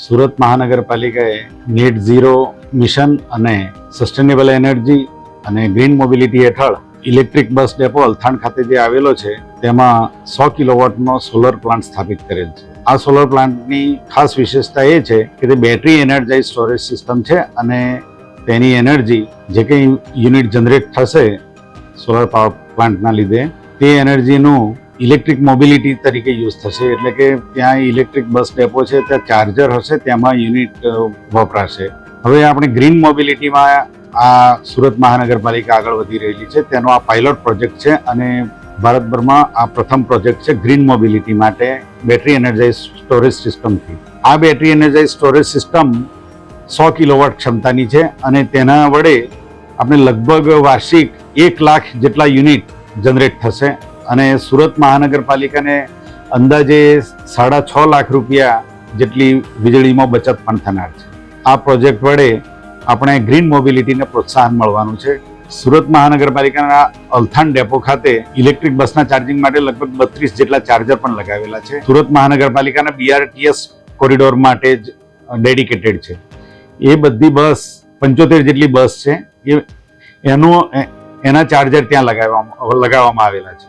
સુરત મહાનગરપાલિકાએ net zero mission અને sustainable energy અને ગ્રીન મોબિલિટી હેઠળ ઇલેક્ટ્રિક બસ ડેપો અલથાણ ખાતે જે આવેલો છે તેમાં 100 કિલોવોટનો સોલર પ્લાન્ટ સ્થાપિત કરેલ છે. આ સોલર પ્લાન્ટની ખાસ વિશેષતા એ છે કે તે બેટરી એનર્જાઇઝ સ્ટોરેજ સિસ્ટમ છે અને તેની એનર્જી જે કંઈ યુનિટ જનરેટ થશે સોલર પાવર પ્લાન્ટના લીધે તે એનર્જીનું ઇલેક્ટ્રિક મોબિલિટી તરીકે યુઝ થશે. એટલે કે ત્યાં ઇલેક્ટ્રિક બસ ડેપો છે ત્યાં ચાર્જર હશે, તેમાં યુનિટ વપરાશે. હવે આપણે ગ્રીન મોબિલિટીમાં આ સુરત મહાનગરપાલિકા આગળ વધી રહેલી છે. તેનો આ પાયલોટ પ્રોજેક્ટ છે અને ભારતભરમાં આ પ્રથમ પ્રોજેક્ટ છે ગ્રીન મોબિલિટી માટે બેટરી એનર્જાઇઝ સ્ટોરેજ સિસ્ટમથી. આ battery energize storage system 100 kilowatt ક્ષમતાની છે અને તેના વડે આપણે લગભગ વાર્ષિક 1 લાખ જેટલા યુનિટ જનરેટ થશે અને સુરત મહાનગરપાલિકાને અંદાજે 6.5 લાખ રૂપિયા જેટલી વીજળીમાં બચત પણ થનાર છે. આ પ્રોજેક્ટ વડે આપણે ગ્રીન મોબિલિટીને પ્રોત્સાહન મળવાનું છે. સુરત મહાનગરપાલિકાના અલથાણ ડેપો ખાતે ઇલેક્ટ્રિક બસના ચાર્જિંગ માટે લગભગ 32 જેટલા ચાર્જર પણ લગાવેલા છે. સુરત મહાનગરપાલિકાના BRTS કોરિડોર માટે જ ડેડિકેટેડ છે. એ બધી બસ 75 જેટલી બસ છે, એના ચાર્જર ત્યાં લગાવવામાં આવેલા છે.